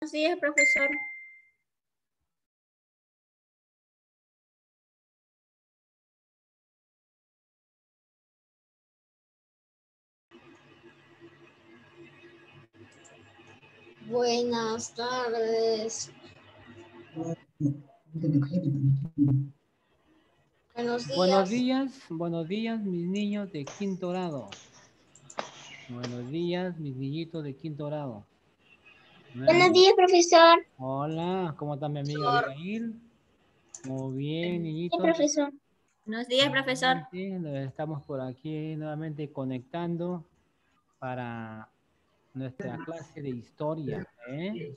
Buenos días, profesor. Buenas tardes. Buenos días, mis niños de quinto grado. Buenos días, mis niñitos de quinto grado. Buenos días, profesor. Hola, ¿cómo está mi amiga Abigail? Muy bien, Sí, niñitos. profesor. Buenos días, profesor. Sí, estamos por aquí nuevamente conectando para nuestra clase de historia, ¿eh?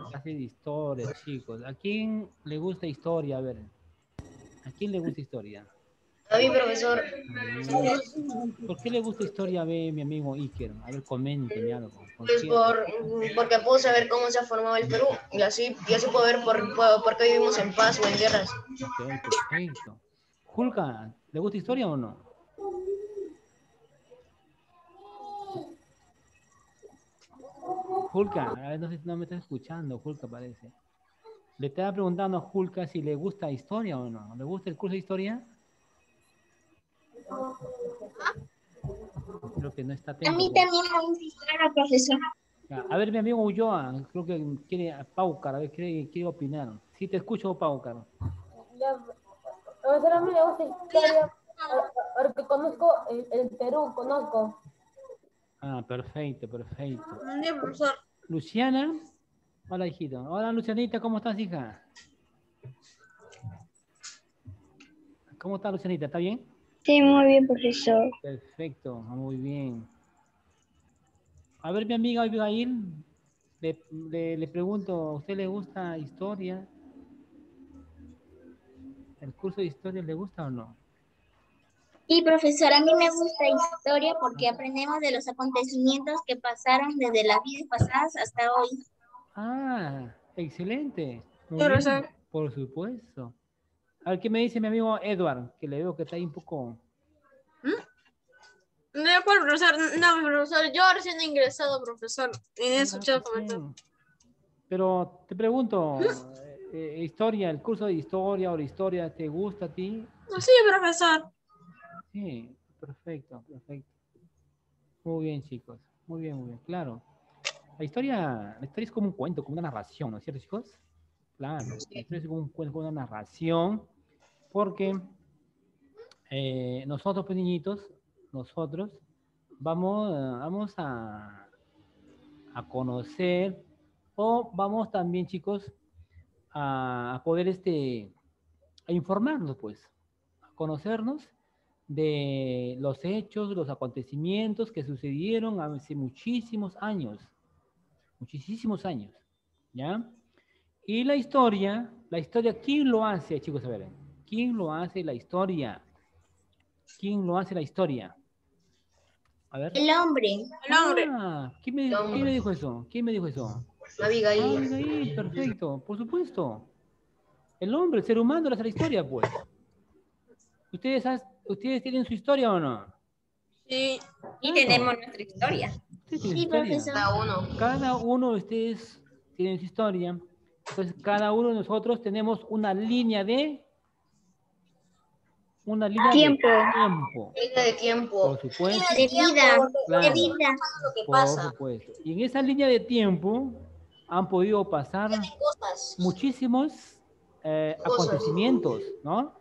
Clase de historia, chicos. ¿A quién le gusta historia? A ver, ¿a quién le gusta historia? A mí, profesor. ¿Por qué le gusta historia a mi amigo Iker? A ver, coménteme algo. Pues porque puedo saber cómo se ha formado el Perú y así puedo ver por qué vivimos en paz o en guerras. Ok, perfecto. Julka, ¿le gusta historia o no? Julka, a ver, no sé si no me está escuchando, Julka parece. Le estaba preguntando a Julka si le gusta historia o no. ¿Le gusta el curso de historia? Creo que no está A atento. mí también me gusta historia, profesor. A ver, mi amigo Ulloa, creo que quiere, Paucar, a ver, quiere opinar. Sí, te escucho, Paucar. Profesor, a mí me gusta historia porque conozco el Perú, conozco. Ah, perfecto, perfecto. Buenos días, profesor. Luciana. Hola, hijito. Hola, Lucianita, ¿cómo estás, hija? ¿Cómo estás, Lucianita? ¿Está bien? Sí, muy bien, profesor. Perfecto, muy bien. A ver, mi amiga Abigail, le pregunto, ¿a usted le gusta historia? ¿El curso de historia le gusta o no? Sí, profesor, a mí me gusta historia porque aprendemos de los acontecimientos que pasaron desde las vidas pasadas hasta hoy. Ah, excelente. Muy Sí, bien, profesor. por supuesto. A ver, ¿qué me dice mi amigo Edward? Que le veo que está ahí un poco... De acuerdo, profesor. No, profesor, yo recién he ingresado, profesor. Y he escuchado comentar. Pero te pregunto, historia, el curso de historia o la historia, ¿te gusta a ti? Sí, profesor. Sí, perfecto, perfecto. Muy bien, chicos. Muy bien, claro. La historia es como un cuento, como una narración, ¿no es cierto, chicos? Claro, la historia es como un cuento, como una narración, porque nosotros, pues, niñitos, nosotros vamos a conocer o vamos también, chicos, a poder a informarnos, pues, a conocernos de los hechos, los acontecimientos que sucedieron hace muchísimos años, ¿ya? Y la historia, ¿quién lo hace, chicos? A ver, ¿quién lo hace la historia? ¿Quién lo hace la historia? A ver. El hombre. El hombre. ¿Quién me dijo eso? ¿Quién me dijo eso? Abigail. Abigail, perfecto, por supuesto. El hombre, el ser humano lo hace la historia, pues. ¿Ustedes tienen su historia o no? Sí. Y Claro. tenemos nuestra historia. Ustedes tienen su Sí, historia. profesor. Cada uno. Cada uno de ustedes tiene su historia. Entonces, cada uno de nosotros tenemos una línea de Tiempo. tiempo. Línea de tiempo. Por supuesto. De vida. De Claro. vida. Lo que Por pasa. supuesto. Y en esa línea de tiempo han podido pasar Cosas. muchísimos acontecimientos, ¿no?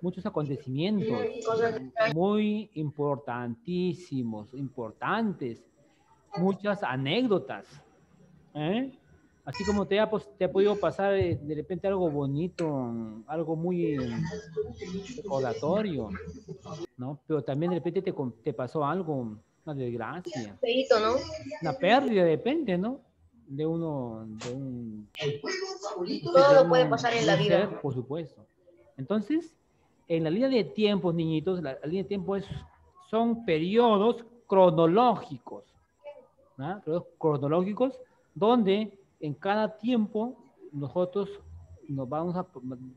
Muchos acontecimientos Cosas. muy importantes, muchas anécdotas, ¿eh? Así como te ha podido pasar de repente algo bonito, algo muy recordatorio, ¿no? Pero también de repente te pasó algo, una desgracia, Feíto, ¿no? una pérdida, depende, ¿no? Todo lo puede pasar en De la un vida. ser, por supuesto. Entonces, en la línea de tiempos, niñitos, la línea de tiempo son periodos cronológicos, ¿no? Periodos cronológicos donde en cada tiempo nosotros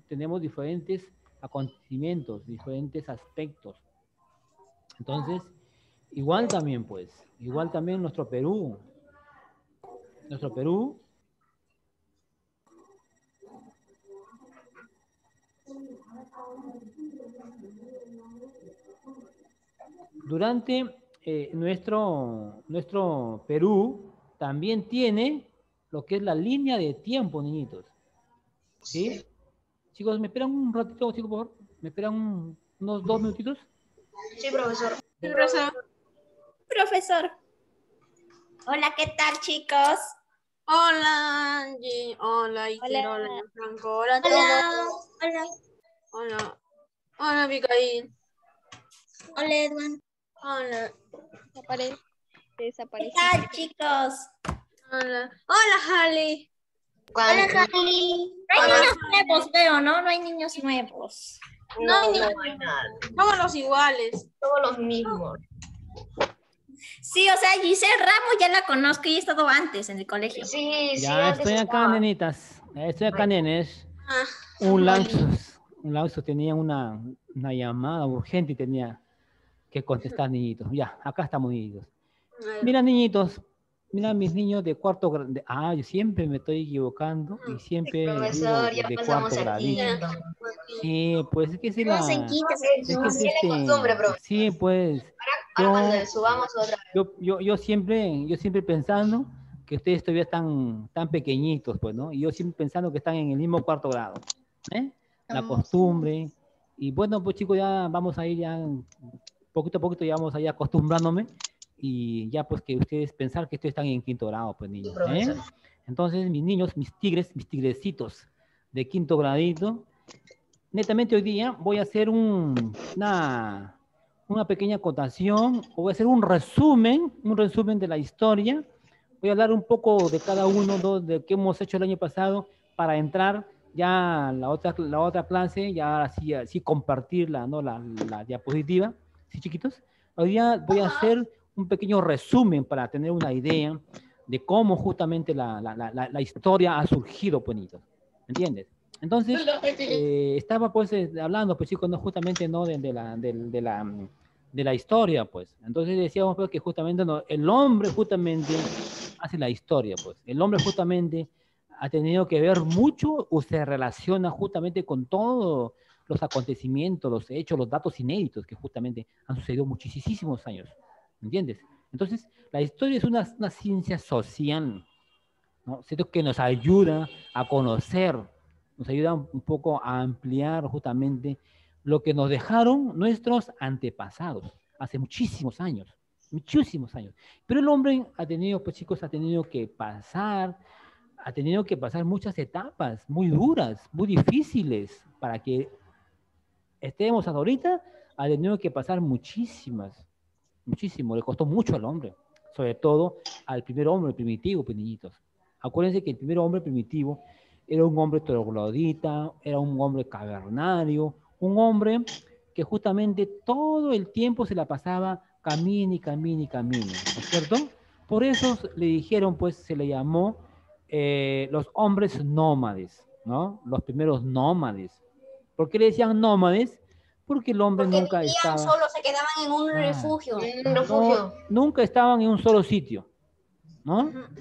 tenemos diferentes acontecimientos, diferentes aspectos. Entonces, igual también nuestro Perú Durante nuestro Perú también tiene lo que es la línea de tiempo, niñitos. ¿Sí? Chicos, ¿me esperan un ratito, chicos, por favor? ¿Me esperan unos 2 minutitos? Sí, profesor. Sí, profesor. Profesor. Hola, ¿qué tal, chicos? Hola, Angie. Hola, Iker. Hola, Franco. Hola a todos. Hola. Hola. Hola. Hola, Abigail. Hola, Edwin. Hola. ¿Qué Desapareció. tal, chicos? Hola. Hola, Harley. Hola, Jali. No hay niños nuevos, veo, ¿no? No hay niños nuevos. No hay No, niños. no hay nada. Somos los iguales. Todos los mismos. Sí, o sea, Giselle Ramos ya la conozco y he estado antes en el colegio. Sí, sí, Ya antes estoy acá, estaba. nenitas. Ya estoy acá, nenes. Ah, Un lapsus tenía una llamada urgente y tenía que contestar, niñitos. Ya, acá estamos, niñitos. Mira, niñitos, mira mis niños de cuarto grado. Yo siempre me estoy equivocando y siempre digo Profesor, ya de pasamos cuarto a gradito. quinto. Sí, pues es que es Estamos en la... quinta. Es que es Tiene costumbre, profesor. Sí, pues Ahora yo, cuando subamos otra vez. yo siempre pensando que ustedes todavía están tan pequeñitos, pues, ¿no? Y yo siempre pensando que están en el mismo cuarto grado, ¿eh? La costumbre. Y bueno, pues chicos, ya vamos a ir ya poquito a poquito, ya vamos a ir acostumbrándome y ya pues que ustedes pensar que ustedes están en quinto grado, pues Sí, niños, ¿eh? profesor. Entonces mis niños, mis tigres, mis tigrecitos de quinto gradito, netamente hoy día voy a hacer una pequeña acotación, o voy a hacer un resumen de la historia. Voy a hablar un poco de cada uno de qué hemos hecho el año pasado para entrar ya la otra clase, ya así compartirla, ¿no? La diapositiva, ¿sí, chiquitos? Hoy día voy a hacer un pequeño resumen para tener una idea de cómo justamente la historia ha surgido, pues, ¿me entiendes? Entonces, estaba pues hablando, pues chicos, no justamente no de la historia, pues. Entonces decíamos pues que justamente no, el hombre justamente hace la historia, pues. El hombre justamente ha tenido que ver mucho o se relaciona justamente con todos los acontecimientos, los hechos, los datos inéditos que justamente han sucedido muchísimos años, ¿me entiendes? Entonces, la historia es una ciencia social, ¿no? Siento que nos ayuda a conocer, nos ayuda un poco a ampliar justamente lo que nos dejaron nuestros antepasados hace muchísimos años. Pero el hombre ha tenido, pues chicos, ha tenido que pasar muchas etapas muy duras, muy difíciles para que estemos hasta ahorita. Ha tenido que pasar muchísimo, le costó mucho al hombre, sobre todo al primer hombre primitivo, pues, niñitos. Acuérdense que el primer hombre primitivo era un hombre troglodita, era un hombre cavernario, un hombre que justamente todo el tiempo se la pasaba camine, camine, camine, ¿no es cierto? Por eso le dijeron, pues se le llamó los hombres nómades, ¿no? Los primeros nómades. ¿Por qué le decían nómades? Porque el hombre Porque nunca vivían estaba... solos, se quedaban en un refugio. Un refugio. nunca estaban en un solo sitio, ¿no? No, Un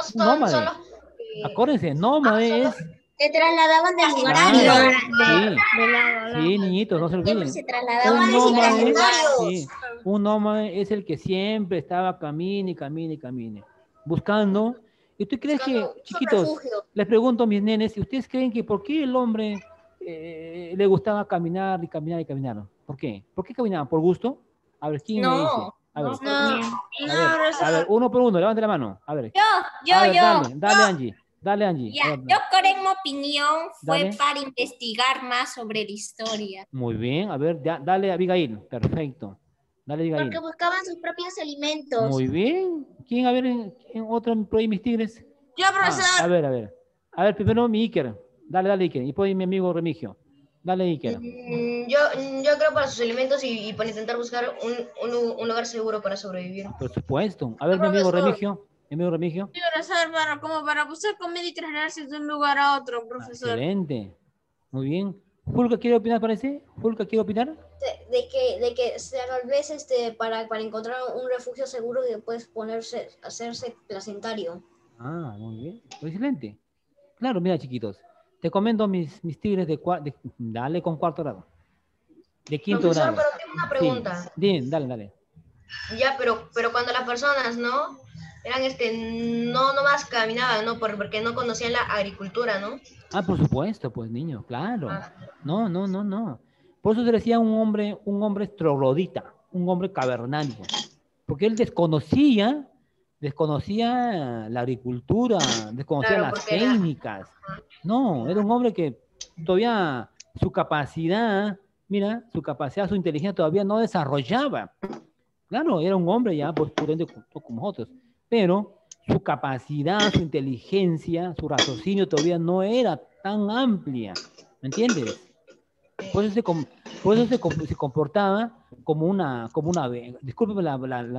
son nómade. los que... Acuérdense, nómade es... Se trasladaban de lugar a Claro, lugar. sí, De lado a lado. sí, niñitos, no se Siempre olviden. se trasladaban Un de lugar a nómade, lugar. sí, un nómade es el que siempre estaba camine, camine, camine, buscando. ¿Y tú crees que, Buscando un chiquitos, refugio. les pregunto a mis nenes, si ustedes creen que por qué el hombre le gustaba caminar y caminar y caminar? ¿Por qué? ¿Por qué caminaban? ¿Por gusto? A ver, ¿quién me dice? No, A ver, no, No, a ver, profesor. uno por uno, levante la mano. A ver, yo, dale, Angie, dale, Angie. Ya, A ver, yo creo en mi opinión fue dale. para investigar más sobre la historia. Muy bien, a ver, dale, Abigail, perfecto. Dale, Porque Abigail. buscaban sus propios alimentos. Muy bien. ¿Quién? A ver, en otro por ahí mis tigres. Yo, A profesor. ver, a ver. A ver, primero mi Iker. Dale, Iker. Y después mi amigo Remigio. Dale, Iker. Yo creo para sus alimentos y para intentar buscar un lugar seguro para sobrevivir. Por supuesto. A ver, mi amigo Profesor. Remigio. Mi amigo Remigio. Yo, profesor, como para buscar comida y trasladarse de un lugar a otro, profesor. Excelente. Muy bien. ¿Fulca quiere opinar, parece? ¿Fulca quiere opinar? De que tal vez para encontrar un refugio seguro y después hacerse placentario. Muy bien. Excelente. Claro, mira, chiquitos. Te comento mis tigres dale con cuarto grado. De quinto Profesor, grado. pero tengo una pregunta. Sí, bien, dale. Ya, pero cuando las personas, ¿no? Eran, no nomás caminaban, ¿no? Porque no conocían la agricultura, ¿no? Ah, por supuesto, pues niño, claro. Ah, No. Por eso se le decía un hombre troglodita, un hombre cavernario. Porque él desconocía la agricultura, desconocía claro, las porque era... técnicas. No, era un hombre que todavía su capacidad, mira, su capacidad, su inteligencia todavía no desarrollaba. Claro, era un hombre ya, pues prudente como nosotros, pero su capacidad, su inteligencia, su raciocinio todavía no era tan amplia, ¿me entiendes? Por eso se comportaba discúlpeme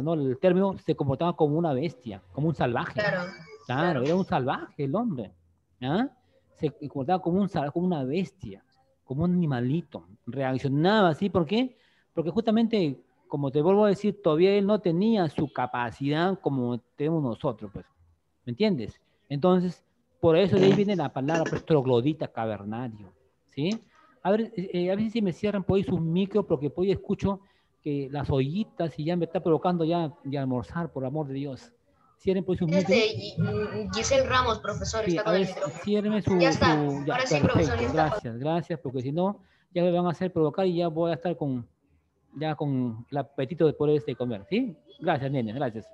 no, el término, se comportaba como una bestia, como un salvaje. Claro, Claro, era un salvaje el hombre. ¿Ah? Se comportaba como una bestia, como un animalito. Reaccionaba así, ¿por qué? Porque justamente, como te vuelvo a decir, todavía él no tenía su capacidad como tenemos nosotros, pues. ¿Me entiendes? Entonces, por eso de ahí viene la palabra pues, troglodita cavernario. ¿Sí? A ver si me cierran por ahí sus micros, porque por ahí escucho que las ollitas y ya me está provocando ya de almorzar, por amor de Dios. Cierren por ahí sus micros. Giselle Ramos, profesor, Sí, está a con el ver, micrófono. ciérreme Ya está. ya, Ahora sí, profesor, ya perfecto, está. gracias, porque si no, ya me van a hacer provocar y ya voy a estar con el apetito de poder comer, ¿sí? Gracias, nene, gracias.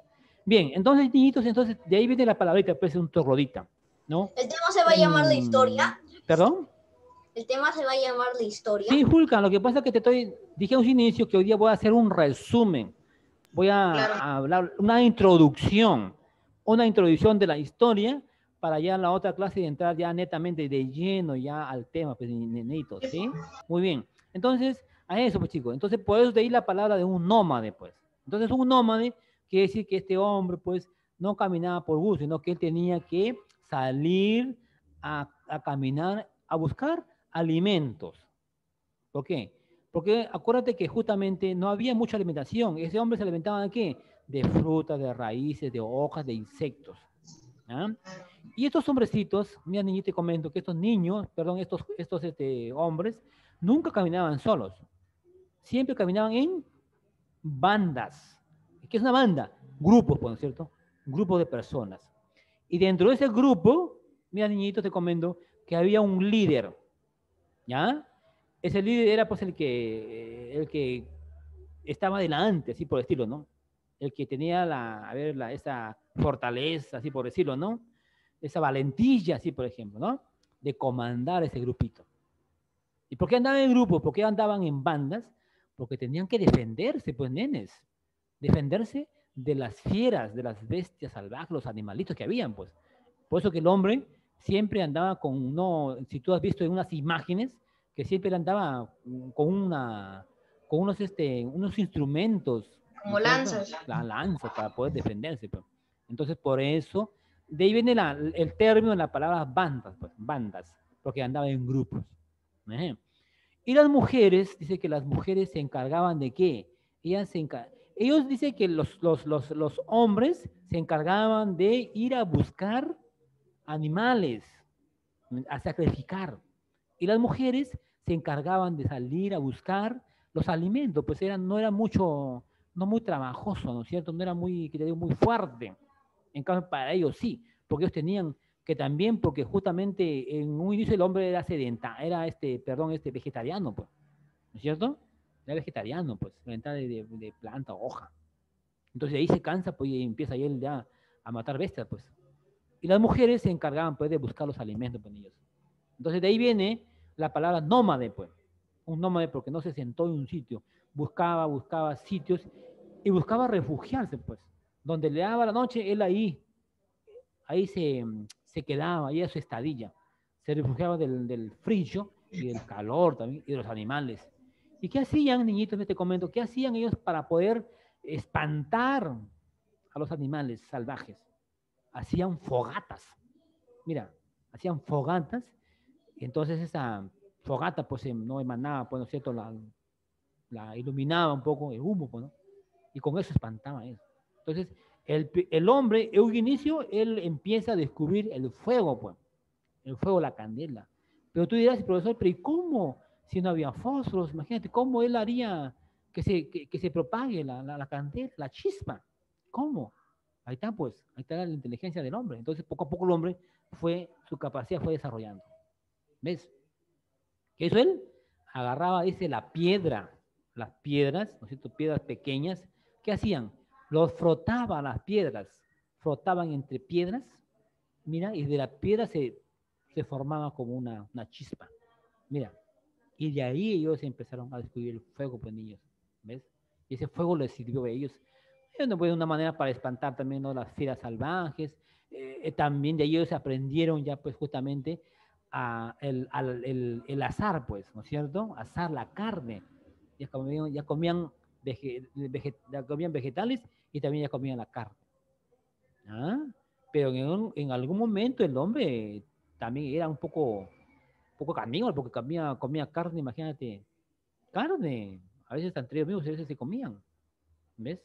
Bien, entonces, niñitos, de ahí viene la palabrita, pues, un troglodita, ¿no? El tema se va a llamar la historia. ¿Perdón? El tema se va a llamar la historia. Sí, Julka, lo que pasa es que dije a un inicio que hoy día voy a hacer un resumen. Voy a hablar una introducción de la historia para ya en la otra clase entrar ya netamente de lleno ya al tema, pues, nenitos, ¿sí? Muy bien. Entonces, a eso, pues, chicos. Entonces, por eso de ahí la palabra de un nómade, pues. Entonces, un nómade quiere decir que este hombre, pues, no caminaba por gusto, sino que él tenía que salir a caminar, a buscar alimentos. ¿Por qué? Porque acuérdate que justamente no había mucha alimentación. Ese hombre se alimentaba de qué? De frutas, de raíces, de hojas, de insectos. ¿Ah? Y estos hombrecitos, mira, niñito, te comento que estos niños, perdón, estos hombres, nunca caminaban solos. Siempre caminaban en bandas. ¿Qué es una banda? Grupos, ¿no es cierto? Grupos de personas. Y dentro de ese grupo, mira, niñito, te comento que había un líder. ¿Ya? Ese líder era pues el que estaba delante, así por estilo, ¿no? El que tenía esa fortaleza, así por decirlo, ¿no? Esa valentía, así por ejemplo, ¿no? De comandar ese grupito. ¿Y por qué andaban en grupos? ¿Por qué andaban en bandas? Porque tenían que defenderse, pues, nenes. Defenderse de las fieras, de las bestias salvajes, los animalitos que habían, pues. Por eso que el hombre siempre andaba con, no, si tú has visto en unas imágenes, que siempre andaba con unos instrumentos. Como lanzas. La lanza para poder defenderse. Pues. Entonces, por eso, de ahí viene el término de la palabra bandas, pues, bandas, porque andaba en grupos. Y las mujeres, dice que las mujeres se encargaban de qué? Ellos dicen que los hombres se encargaban de ir a buscar animales, a sacrificar. Y las mujeres se encargaban de salir a buscar los alimentos, pues no era mucho, no muy trabajoso, ¿no es cierto? No era muy, que te digo, muy fuerte. En cambio, para ellos sí, porque ellos tenían que también, porque justamente en un inicio el hombre era vegetariano, pues, ¿no es cierto? Era vegetariano, pues, de planta o hoja. Entonces de ahí se cansa, pues, y empieza él ya a matar bestias, pues. Y las mujeres se encargaban, pues, de buscar los alimentos para ellos. Entonces de ahí viene la palabra nómade, pues. Un nómade porque no se sentó en un sitio. Buscaba sitios y buscaba refugiarse, pues. Donde le daba la noche, él ahí se quedaba, ahí era su estadilla. Se refugiaba del frío y del calor también y de los animales. ¿Y qué hacían, niñitos, te comento? ¿Qué hacían ellos para poder espantar a los animales salvajes? Hacían fogatas. Mira, hacían fogatas. Y entonces esa fogata, pues, no emanaba, pues, ¿no es cierto? La iluminaba un poco el humo, pues, ¿no? Y con eso espantaba eso. Entonces, el hombre, en un inicio, él empieza a descubrir el fuego, pues. El fuego, la candela. Pero tú dirás, profesor, pero ¿y cómo? Si no había fósforos, imagínate cómo él haría que se propague la candela, la chispa. ¿Cómo? Ahí está, pues, ahí está la inteligencia del hombre. Entonces, poco a poco el hombre su capacidad fue desarrollando. ¿Ves? ¿Qué hizo él? Agarraba, dice, la piedra, las piedras, ¿no es cierto? Piedras pequeñas. ¿Qué hacían? Los frotaba las piedras, frotaban entre piedras, mira, y de la piedra se formaba como una chispa. Mira, y de ahí ellos empezaron a descubrir el fuego, pues niños, ¿ves? Y ese fuego les sirvió a ellos. De una manera para espantar también, ¿no?, las fieras salvajes. También de ahí ellos aprendieron ya pues justamente el asar, pues, ¿no es cierto? Asar la carne. Ya comían vegetales y también ya comían la carne. ¿Ah? Pero en algún momento el hombre también era un poco caníbal, porque comía carne, imagínate, carne. A veces entre ellos mismos, a veces se comían, ¿ves?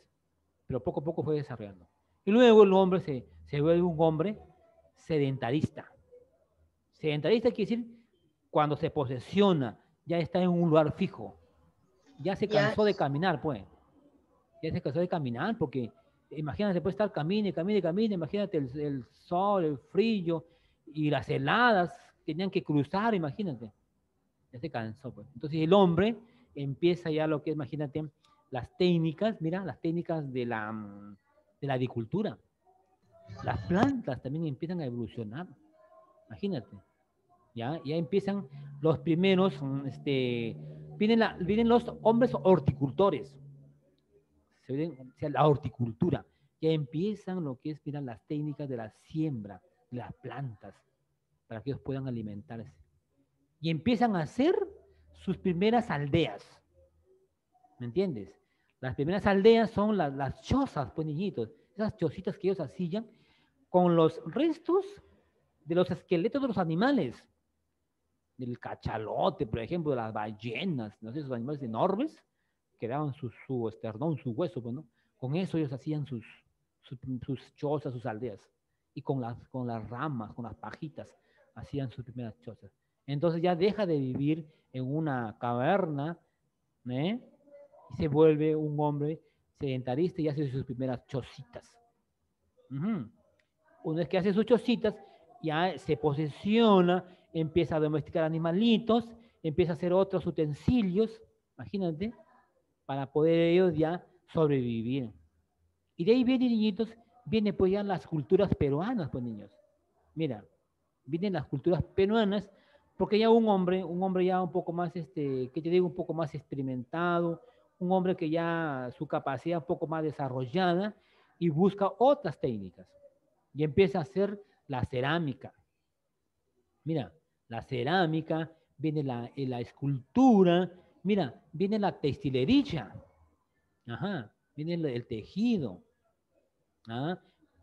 Pero poco a poco fue desarrollando. Y luego el hombre se vuelve un hombre sedentarista. Sedentarista quiere decir cuando se posesiona, ya está en un lugar fijo. Ya se cansó de caminar, pues. Ya se cansó de caminar, porque imagínate, puede estar camine, imagínate el sol, el frío y las heladas, tenían que cruzar, imagínate. Ya se cansó, pues. Entonces el hombre empieza ya lo que es, imagínate, las técnicas, mira, las técnicas de la agricultura. Las plantas también empiezan a evolucionar, imagínate. Ya empiezan los primeros, vienen los hombres horticultores. O sea, la horticultura. Ya empiezan lo que es, mira, las técnicas de la siembra de las plantas para que ellos puedan alimentarse. Y empiezan a hacer sus primeras aldeas. ¿Me entiendes? Las primeras aldeas son las chozas, pues, niñitos. Esas chocitas que ellos hacían con los restos de los esqueletos de los animales. Del cachalote, por ejemplo, de las ballenas, no sé, esos animales enormes que daban su esternón, su hueso, pues, ¿no? Con eso ellos hacían sus chozas, sus aldeas. Y con las ramas, con las pajitas, hacían sus primeras chozas. Entonces ya deja de vivir en una caverna, y se vuelve un hombre sedentarista y hace sus primeras chocitas. Una vez que hace sus chocitas, ya se posesiona, empieza a domesticar animalitos, empieza a hacer otros utensilios, imagínate, para poder ellos ya sobrevivir. Y de ahí viene, niñitos, viene pues ya las culturas peruanas, pues, niños. Mira, vienen las culturas peruanas, porque ya un hombre ya un poco más, que te digo, un poco más experimentado, un hombre que ya su capacidad un poco más desarrollada y busca otras técnicas. Y empieza a hacer la cerámica. Mira, la cerámica, viene la escultura, mira, viene la textilería, viene el tejido,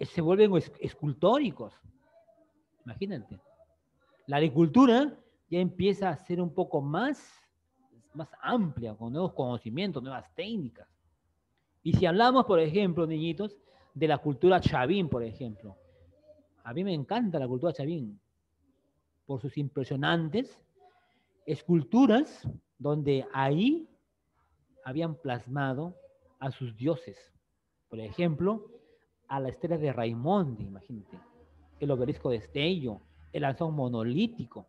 se vuelven escultóricos, imagínate. La agricultura ya empieza a ser un poco más amplia, con nuevos conocimientos, nuevas técnicas. Y si hablamos, por ejemplo, niñitos, de la cultura chavín, por ejemplo, a mí me encanta la cultura chavín, por sus impresionantes esculturas, donde ahí habían plasmado a sus dioses. Por ejemplo, a la estela de Raimondi, imagínate, el obelisco de Estello, el alzón monolítico,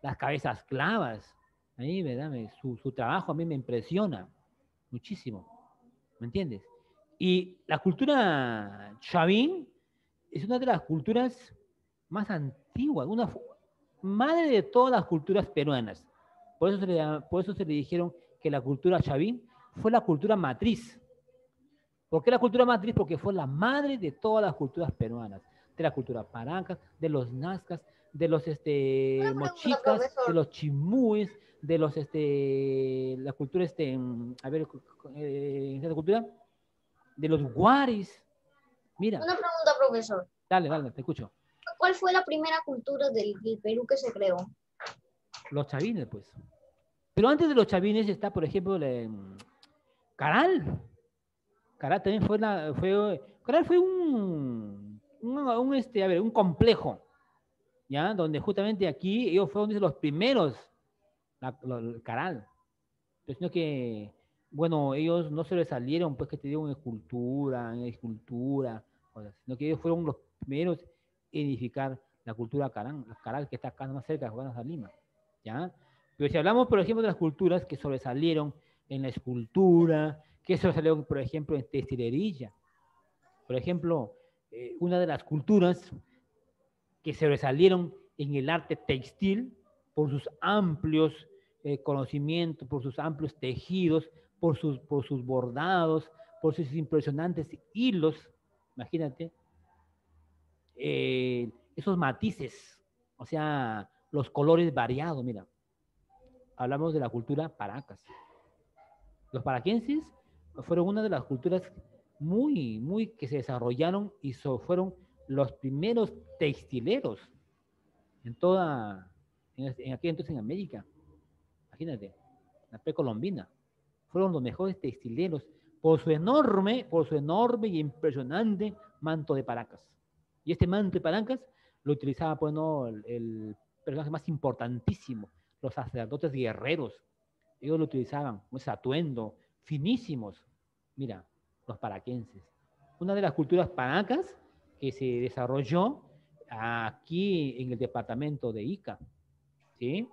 las cabezas clavas. Ahí, ¿verdad? Su trabajo a mí me impresiona muchísimo, ¿me entiendes? Y la cultura chavín es una de las culturas más antiguas, una madre de todas las culturas peruanas. Por eso se le dijeron que la cultura chavín fue la cultura matriz. ¿Por qué la cultura matriz? Porque fue la madre de todas las culturas peruanas. De la cultura paracas, de los nazcas, de los mochicas, de los chimúes, de los la cultura esa cultura de los guaris. Mira. Una pregunta, profesor. Dale, te escucho. ¿Cuál fue la primera cultura del Perú que se creó? Los chavines, pues. Pero antes de los chavines está, por ejemplo, Caral. Caral también Caral fue un complejo. ¿ya? Donde justamente aquí ellos fueron los primeros, el Caral. Pero sino que, bueno, ellos no se les salieron, pues que te digo, en escultura, sino que ellos fueron los primeros en edificar la cultura Caral, que está acá más cerca de Lima, ¿ya? Pero si hablamos, por ejemplo, de las culturas que sobresalieron en la escultura, que sobresalieron, por ejemplo, en textilería. Por ejemplo, una de las culturas que sobresalieron en el arte textil por sus amplios conocimientos, por sus amplios tejidos, por sus bordados, por sus impresionantes hilos, imagínate, esos matices, o sea, los colores variados, mira. Hablamos de la cultura Paracas. Los paraquenses fueron una de las culturas muy que se desarrollaron y fueron los primeros textileros en aquel entonces en América. Imagínate, la precolombina. Fueron los mejores textileros por su enorme y impresionante manto de Paracas. Y este manto de Paracas lo utilizaba, pues, ¿no? el personaje más importantísimo, los sacerdotes guerreros. Ellos lo utilizaban, un atuendo, finísimos. Mira, los paraquenses. Una de las culturas paracas que se desarrolló aquí en el departamento de Ica, ¿sí?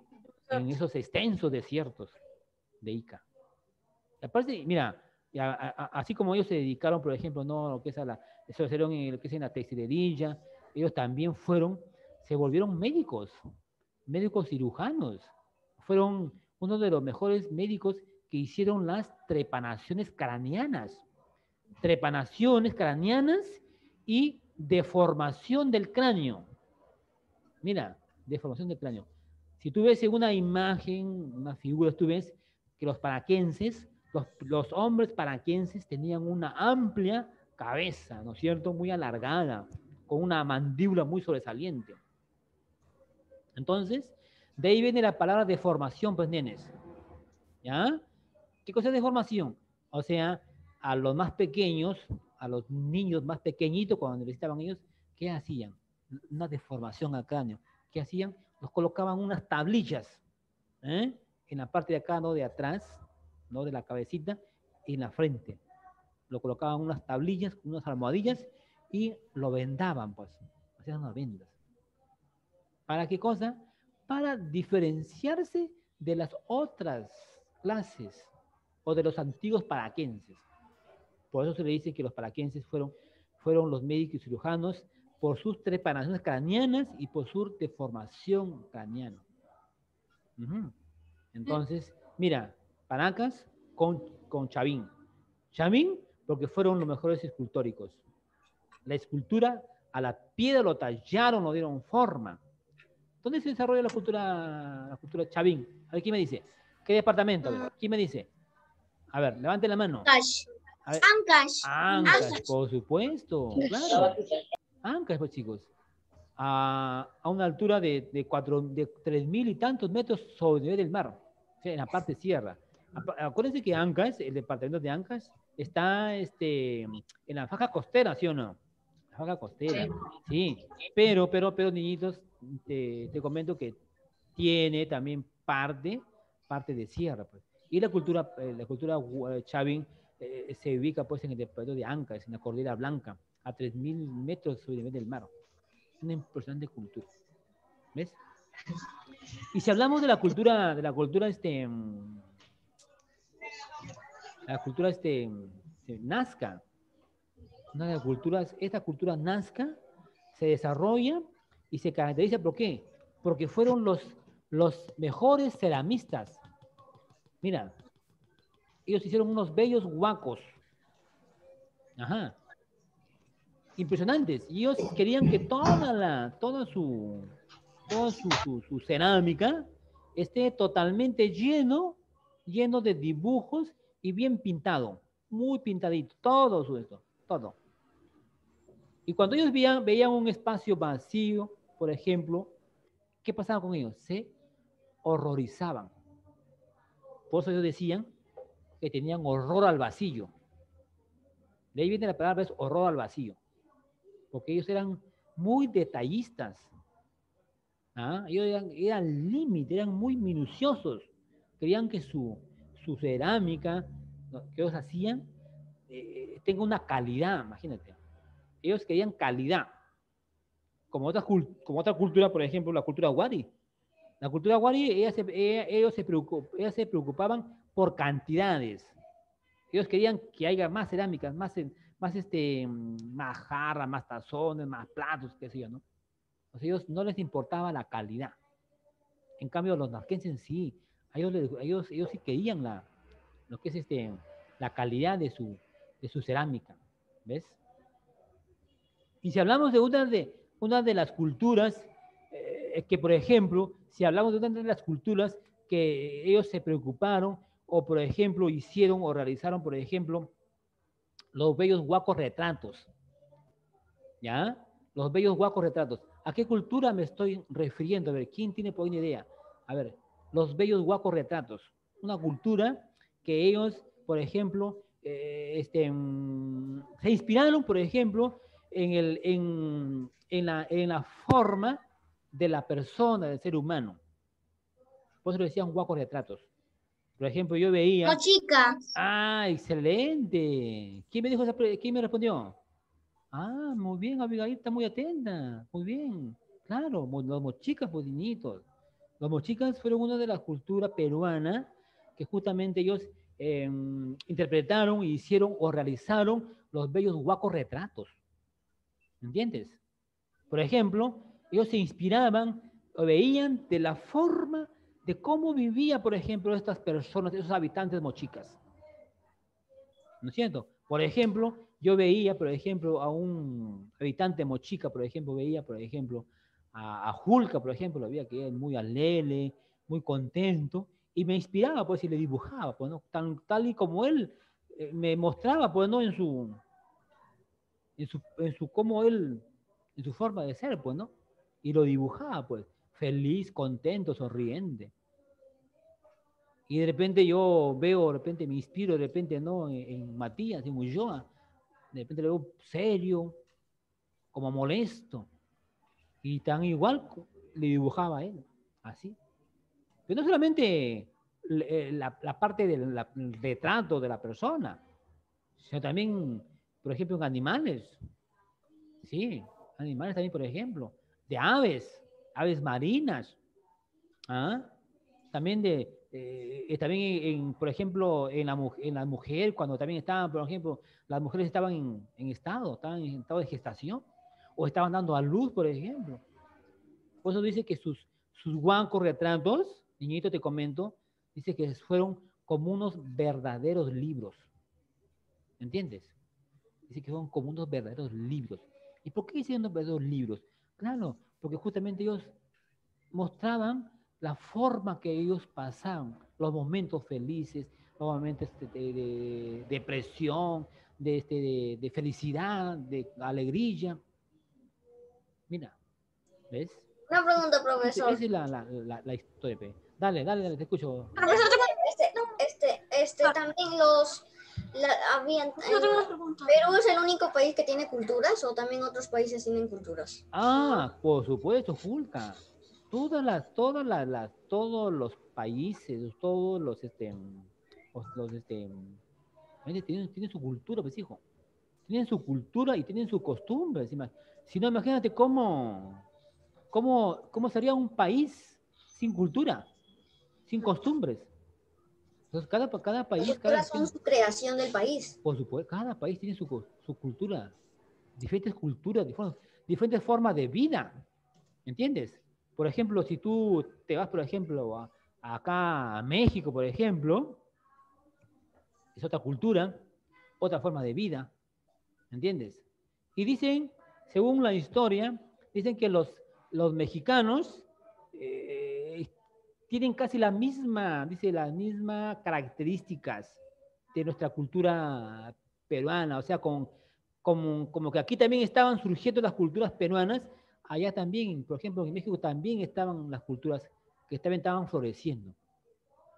En esos extensos desiertos de Ica. Aparte, mira, así como ellos se dedicaron, por ejemplo, no lo que es eso hicieron en lo que es en la textilería, ellos también se volvieron médicos cirujanos. Fueron uno de los mejores médicos que hicieron las trepanaciones craneanas y deformación del cráneo. Mira, deformación del cráneo. Si tú ves en una imagen, una figura, tú ves que los paraquenses, los hombres paraquenses tenían una amplia cabeza, ¿no es cierto? Muy alargada, con una mandíbula muy sobresaliente. Entonces, de ahí viene la palabra deformación, pues, nenes. ¿Ya? ¿Qué cosa es deformación? O sea, a los más pequeños, a los niños más pequeñitos, cuando necesitaban ellos, ¿qué hacían? Una deformación al cráneo. ¿Qué hacían? Los colocaban unas tablillas, en la parte de acá, ¿no? De atrás, ¿no? De la cabecita, y en la frente. Lo colocaban unas tablillas, unas almohadillas, y lo vendaban, pues. Hacían unas vendas. ¿Para qué cosa? Para diferenciarse de las otras clases o de los antiguos paraquenses. Por eso se le dice que los paraquenses fueron los médicos y cirujanos por sus trepanaciones craneanas y por su deformación craneana. Entonces, mira, Paracas con Chavín. Chavín porque fueron los mejores escultóricos. La escultura a la piedra lo tallaron, lo dieron forma. ¿Dónde se desarrolla la cultura Chavín? A ver, ¿quién me dice? ¿Qué departamento? ¿Quién me dice? A ver, levante la mano. Ancash, por supuesto, claro. Ancash, pues, chicos. A una altura de 3.000 y tantos metros sobre el nivel del mar. O sea, en la parte sierra. Acuérdense que Ancash, el departamento de Ancash, está en la faja costera, ¿sí o no? La faja costera, sí. Pero, niñitos, te comento que tiene también parte de sierra, pues. Y la cultura Chavín se ubica, pues, en el departamento de Ancash, en la Cordillera Blanca, a 3.000 metros sobre el nivel del mar. Una impresionante cultura. ¿Ves? Y si hablamos de la cultura Nazca, una de las culturas, esta cultura Nazca se desarrolla y se caracteriza ¿por qué? Porque fueron los mejores ceramistas. Mira, ellos hicieron unos bellos huacos. Ajá. Impresionantes. Y ellos querían que toda su cerámica esté totalmente lleno de dibujos y bien pintado. Muy pintadito. Todo esto. Todo. Y cuando ellos veían un espacio vacío, por ejemplo, ¿qué pasaba con ellos? Se horrorizaban. Por eso ellos decían que tenían horror al vacío. De ahí viene la palabra, es horror al vacío. Porque ellos eran muy detallistas. ¿Ah? Ellos eran límite, eran muy minuciosos. Querían que su cerámica, ¿no?, que ellos hacían, tenga una calidad, imagínate. Ellos querían calidad. Como otra cultura, por ejemplo, la cultura wari. La cultura wari, ellos se preocupaban por cantidades. Ellos querían que haya más cerámicas, más jarras, más tazones, más platos, qué sé yo, ¿no? O sea, ellos no les importaba la calidad. En cambio, los narquenses sí, ellos sí querían lo que es la calidad de su cerámica, ¿ves? Y si hablamos de una de las culturas, que por ejemplo, si hablamos de una de las culturas que ellos se preocuparon, o por ejemplo hicieron o realizaron, por ejemplo, los bellos guacos retratos, ¿ya? Los bellos guacos retratos. ¿A qué cultura me estoy refiriendo? A ver, ¿quién tiene por ahí una idea? A ver, los bellos guacos retratos. Una cultura que ellos, por ejemplo, se inspiraron, por ejemplo, en la forma de la persona, del ser humano. Por eso le decían guacos retratos. Por ejemplo, yo veía... Mochica. Ah, excelente. ¿Quién me dijo quién me respondió? Ah, muy bien, Abigail, está muy atenta. Muy bien. Claro, los mochicas, pues, niñitos. Los mochicas fueron una de las culturas peruanas que justamente ellos interpretaron, hicieron o realizaron los bellos guacos retratos. ¿Entiendes? Por ejemplo, ellos se inspiraban o veían de la forma de cómo vivía, por ejemplo, estas personas, esos habitantes mochicas. ¿No es cierto? Por ejemplo, yo veía, por ejemplo, a un habitante mochica, por ejemplo, veía, por ejemplo, a Julka, por ejemplo, lo veía que era muy alegre, muy contento, y me inspiraba, pues, y le dibujaba, pues, ¿no? Tal y como él me mostraba, pues, ¿no? Como él, en su forma de ser, pues, ¿no? Y lo dibujaba, pues, feliz, contento, sonriente. Y de repente yo veo, de repente me inspiro, de repente, ¿no? En Matías, en Ulloa, de repente lo veo serio, como molesto, y tan igual le dibujaba a él, así. Pero no solamente la parte del retrato de la persona, sino también, por ejemplo, en animales, sí, animales también, por ejemplo, de aves marinas, ¿ah? También por ejemplo, en la mujer, cuando también estaban, por ejemplo, las mujeres estaban estaban en estado de gestación, o estaban dando a luz, por ejemplo. Por eso dice que sus guancos retratos, niñito te comento, dice que fueron como unos verdaderos libros. ¿Entiendes? Dice que son como unos verdaderos libros. ¿Y por qué dicen unos verdaderos libros? Claro, porque justamente ellos mostraban la forma que ellos pasaban, los momentos felices, los momentos de depresión, de felicidad, de alegría. Mira, ¿ves? Una pregunta, profesor. Esa es la historia. Dale, te escucho. Profesor, También habían, yo tengo una pregunta. ¿Perú es el único país que tiene culturas o también otros países tienen culturas? Ah, por supuesto, Julka. Todos los países, todos tienen su cultura, pues, hijo. Tienen su cultura y tienen sus costumbres. Si no, imagínate cómo sería un país sin cultura, sin costumbres. Entonces, cada Las país, culturas son su creación del país. por supuesto, cada país tiene su cultura, culturas, diferentes formas de vida, ¿entiendes? Por ejemplo, si tú te vas, por ejemplo, acá a México, por ejemplo, es otra cultura, otra forma de vida, ¿entiendes? Y dicen, según la historia, dicen que los mexicanos tienen casi las mismas características de nuestra cultura peruana, o sea, como que aquí también estaban surgiendo las culturas peruanas, allá también, por ejemplo, en México también estaban las culturas que también estaban floreciendo.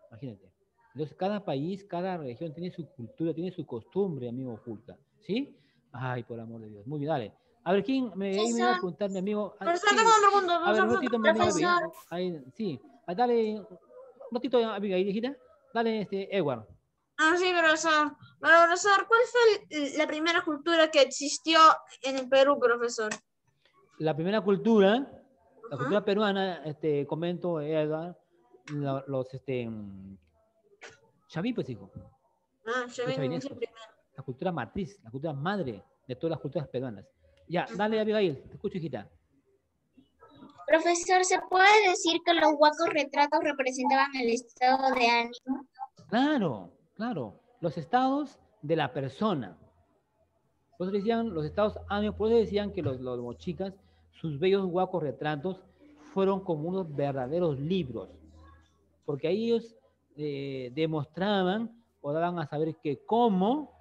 Imagínate. Entonces, cada país, cada región tiene su cultura, tiene su costumbre, amigo Julka. ¿Sí? Ay, por amor de Dios. Muy bien, dale. A ver, ¿quién ahí me iba a apuntar, mi amigo? Profesor, Sí. tengo una pregunta. A ver, un ratito, mi amigo. Profesor. Ahí, sí. Dale, un ratito, amiga, ahí, hijita. Dale, Edward. Sí, profesor. Bueno, profesor, ¿cuál fue la primera cultura que existió en el Perú, profesor? La primera cultura, la cultura peruana, comento, Edward, los, chaví, pues, hijo. Yo Los vengo chavinescos. primero. La cultura matriz, la cultura madre de todas las culturas peruanas. Ya, dale, Abigail, te escucho, hijita. Profesor, ¿se puede decir que los huacos retratos representaban el estado de ánimo? Claro, claro. Los estados de la persona. Por eso decían los estados ánimos, por eso decían que los mochicas, sus bellos huacos retratos, fueron como unos verdaderos libros. Porque ahí ellos demostraban o daban a saber que cómo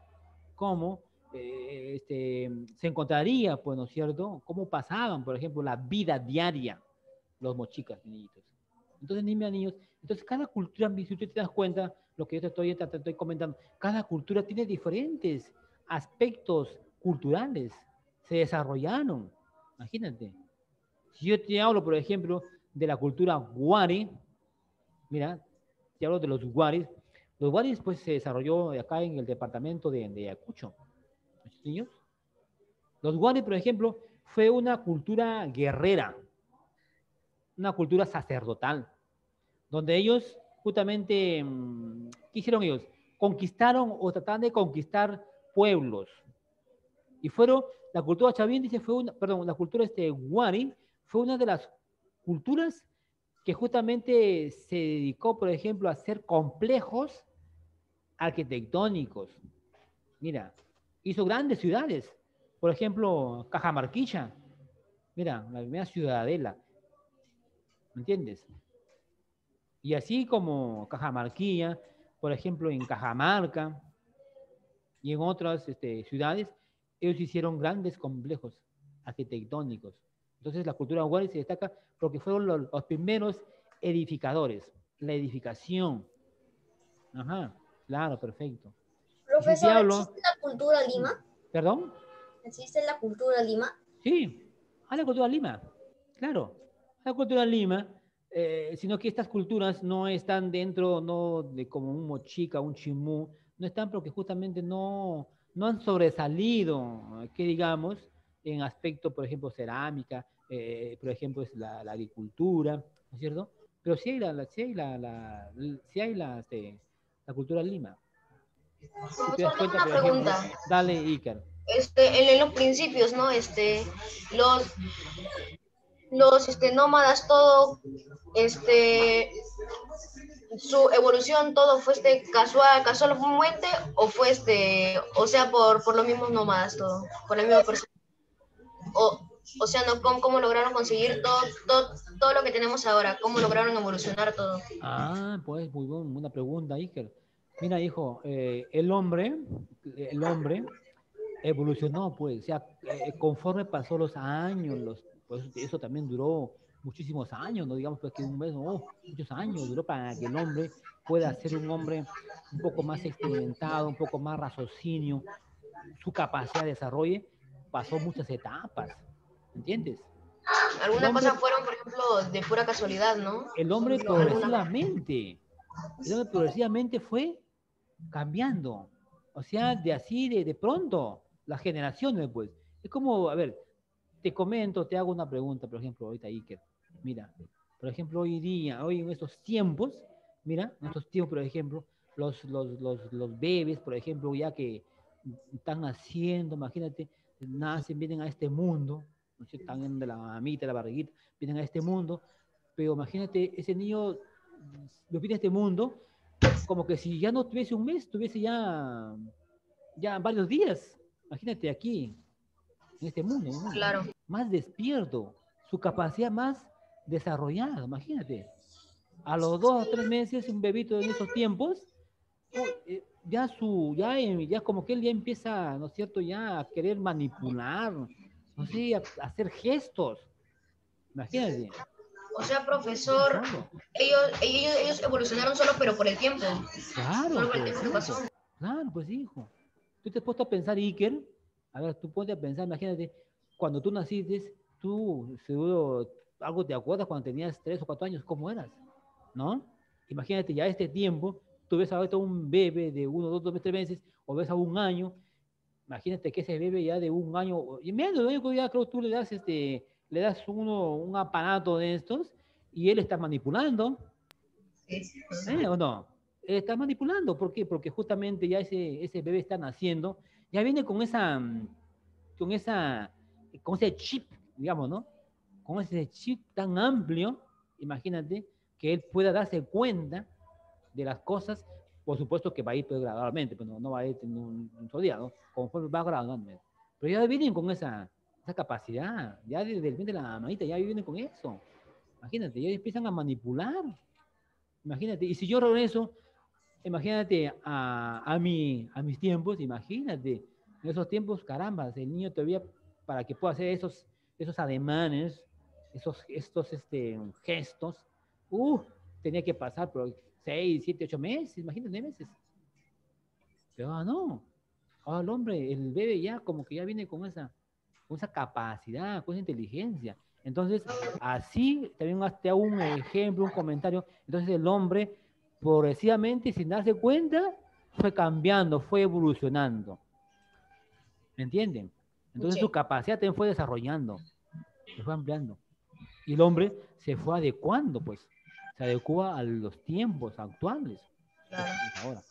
se encontraría, pues, ¿no es cierto? Cómo pasaban, por ejemplo, la vida diaria los mochicas, niñitos. Entonces, niños, entonces cada cultura, si usted te das cuenta, lo que yo te estoy comentando, cada cultura tiene diferentes aspectos culturales, se desarrollaron, imagínate. Si yo te hablo, por ejemplo, de la cultura Wari, mira, te hablo de los Waris pues se desarrolló acá en el departamento de Ayacucho. ¿Niños? Los Wari, por ejemplo, fue una cultura guerrera, una cultura sacerdotal, donde ellos justamente, ¿qué hicieron ellos? Conquistaron o trataban de conquistar pueblos. Y fueron, la cultura chavín, dice, la cultura Wari fue una de las culturas que justamente se dedicó, por ejemplo, a hacer complejos arquitectónicos. Mira, hizo grandes ciudades. Por ejemplo, Cajamarquilla. Mira, la primera ciudadela. ¿Me entiendes? Y así como Cajamarquilla, por ejemplo, en Cajamarca y en otras ciudades, ellos hicieron grandes complejos arquitectónicos. Entonces la cultura Wari se destaca porque fueron los primeros edificadores, la edificación. Ajá, claro, perfecto. Profesor, Si hablo, ¿existe la cultura Lima? ¿Perdón? ¿Existe la cultura Lima? Sí, a la cultura Lima, claro. La cultura Lima, sino que estas culturas no están dentro, no de como un mochica, un chimú, no están porque justamente no han sobresalido, que digamos, en aspecto, por ejemplo, cerámica, por ejemplo, es la agricultura, ¿no es cierto? Pero sí hay la cultura Lima. Si te das cuenta, Una por ejemplo, pregunta. dale, Iker. En los principios, ¿no? Los nómadas, todo, su evolución, todo fue casualmente, o fue o sea, por los mismos nómadas, todo, por la misma persona. O sea, ¿no? ¿Cómo lograron conseguir todo lo que tenemos ahora? ¿Cómo lograron evolucionar todo? Ah, pues muy buena pregunta, Iker. Mira, hijo, el hombre evolucionó, pues, o sea, conforme pasó los años, pues eso también duró muchísimos años, no digamos pues que un mes, no, muchos años duró para que el hombre pueda ser un hombre un poco más experimentado, un poco más raciocinio, su capacidad de desarrollo pasó muchas etapas, ¿entiendes? Algunas cosas fueron, por ejemplo, de pura casualidad, ¿no? El hombre progresivamente fue cambiando. O sea, de pronto, las generaciones, pues. Es como, a ver, te hago una pregunta, por ejemplo, ahorita, Iker. Mira, por ejemplo, hoy en estos tiempos, mira, en estos tiempos, por ejemplo, los bebés, por ejemplo, ya que están naciendo, imagínate, nacen, vienen a este mundo, ¿no es cierto? Están de la mamita, de la barriguita, vienen a este mundo, pero imagínate, ese niño viene a este mundo como que si ya no tuviese un mes, tuviese ya varios días. Imagínate aquí, en este mundo, ¿no? Claro. Más despierto, su capacidad más desarrollada, imagínate. A los 2 o 3 meses, un bebito en esos tiempos, ya como que él ya empieza, ¿no es cierto?, ya a querer manipular, no sé, a hacer gestos. Imagínate. O sea, profesor, ellos evolucionaron solo, pero por el tiempo. Claro, solo por el tiempo que pasó. Claro, pues hijo. Tú te has puesto a pensar, Iker, a ver, tú ponte a pensar, imagínate, cuando tú naciste, tú seguro algo te acuerdas cuando tenías 3 o 4 años, ¿cómo eras? ¿No? Imagínate ya este tiempo, tú ves ahorita un bebé de 1, 2, 3 meses, o ves a un año, imagínate que ese bebé ya de un año, y menos de un año, ya creo que tú le das un aparato de estos, y él está manipulando, ¿o no? Él está manipulando, ¿por qué? Porque justamente ya ese bebé está naciendo, ya viene con esa, con ese chip, digamos, ¿no? Con ese chip tan amplio, imagínate, que él pueda darse cuenta de las cosas, por supuesto que va a ir pues, gradualmente, pero no va a ir en un solo día, ¿no? Conforme va gradualmente. Pero ya vienen con esa capacidad, ya desde el vientre de la manita, ya vienen con eso. Imagínate, ya empiezan a manipular. Imagínate, y si yo regreso, imagínate a mis tiempos, imagínate, en esos tiempos, caramba, el niño todavía, para que pueda hacer esos ademanes, estos gestos, tenía que pasar por 6, 7, 8 meses, imagínate, meses. Pero no, ahora el hombre, el bebé ya como que ya viene con esa capacidad, con esa inteligencia. Entonces, así, también te hago un ejemplo, un comentario. Entonces, el hombre, progresivamente, sin darse cuenta, fue cambiando, fue evolucionando. ¿Me entienden? Entonces, su capacidad también fue desarrollando, se fue ampliando. Y el hombre se fue adecuando, pues, se adecua a los tiempos actuales. Claro. Ahora.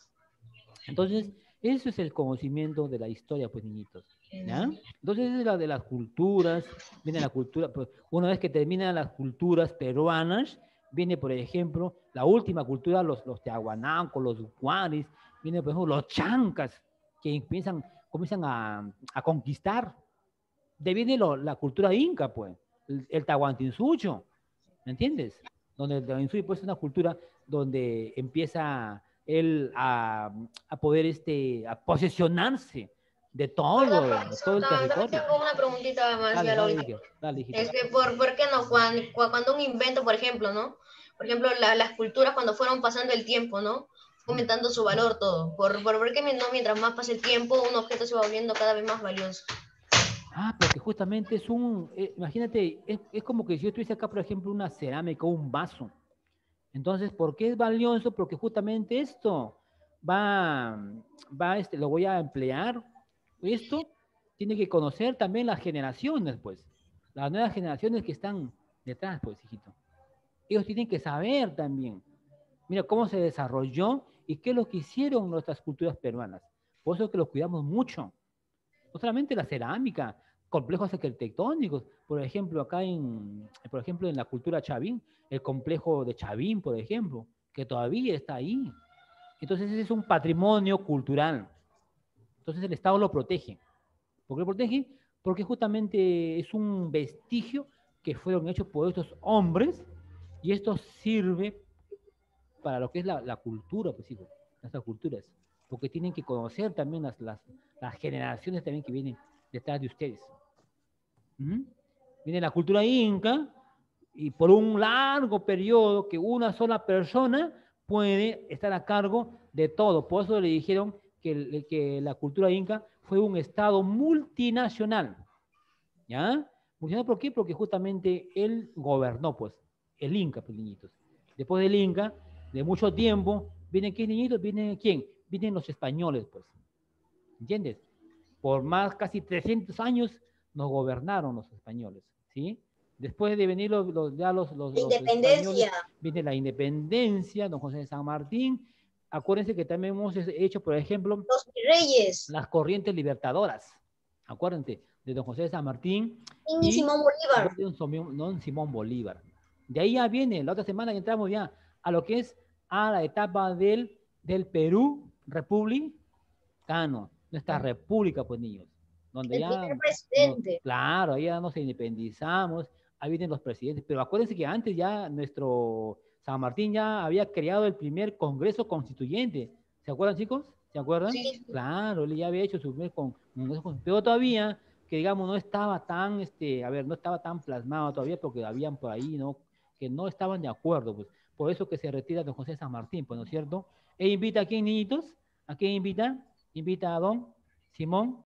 Entonces, eso es el conocimiento de la historia, pues, niñitos. ¿Ya? Entonces, es la de las culturas, viene la cultura, pues, una vez que terminan las culturas peruanas, viene, por ejemplo, la última cultura, los tiahuanacos, los guaris, viene, por ejemplo, los chancas, que comienzan a conquistar. De viene la cultura inca, pues, el Tahuantinsuyo, ¿me entiendes? Donde el Tahuantinsuyo pues, es una cultura donde empieza él a poder a posesionarse de todo el territorio. Tengo una preguntita más. Dale, ¿Por qué no? Cuando un invento, por ejemplo, ¿no? Por ejemplo, las culturas cuando fueron pasando el tiempo, ¿no? Aumentando su valor todo. ¿Por qué no, mientras más pasa el tiempo, un objeto se va volviendo cada vez más valioso? Porque justamente imagínate, es como que si yo tuviese acá, por ejemplo, una cerámica o un vaso. Entonces, ¿por qué es valioso? Porque justamente esto lo voy a emplear. Esto tiene que conocer también las generaciones, pues. Las nuevas generaciones que están detrás, pues, hijito. Ellos tienen que saber también. Mira cómo se desarrolló y qué es lo que hicieron nuestras culturas peruanas. Por eso es que los cuidamos mucho. No solamente la cerámica, complejos arquitectónicos, por ejemplo, en la cultura chavín, el complejo de Chavín, por ejemplo, que todavía está ahí. Entonces ese es un patrimonio cultural. Entonces el Estado lo protege. ¿Por qué lo protege? Porque justamente es un vestigio que fueron hechos por estos hombres y esto sirve para lo que es la cultura, pues hijo, nuestras culturas, porque tienen que conocer también las generaciones también que vienen detrás de ustedes. Viene la cultura inca y por un largo periodo que una sola persona puede estar a cargo de todo. Por eso le dijeron que la cultura inca fue un estado multinacional. ¿Ya? ¿Multinacional por qué? Porque justamente él gobernó, pues, el inca, pues, niñitos. Después del inca, de mucho tiempo, ¿vienen qué, niñitos? ¿Vienen quién? Vienen los españoles, pues. ¿Entiendes? Por más casi 300 años nos gobernaron los españoles, ¿sí? Después de venir los independencia. Viene la independencia, don José de San Martín. Acuérdense que también hemos hecho, por ejemplo, los reyes, las corrientes libertadoras. Acuérdense, de don José de San Martín y Simón Bolívar. Don Simón Bolívar. De ahí ya viene, la otra semana entramos ya a lo que es a la etapa del Perú republicano, nuestra república, pues niños, donde el primer presidente. Claro, ya nos independizamos, ahí vienen los presidentes, pero acuérdense que antes ya nuestro San Martín ya había creado el primer Congreso Constituyente, ¿se acuerdan, chicos? ¿Se acuerdan? Sí. Claro, él ya había hecho su primer Congreso, pero todavía, que digamos, no estaba tan, no estaba tan plasmado todavía, porque habían por ahí, ¿no? Que no estaban de acuerdo, pues, por eso que se retira don José San Martín, pues, ¿no es cierto? E invita a quién, niñitos, ¿a quién invita? Invita a don Simón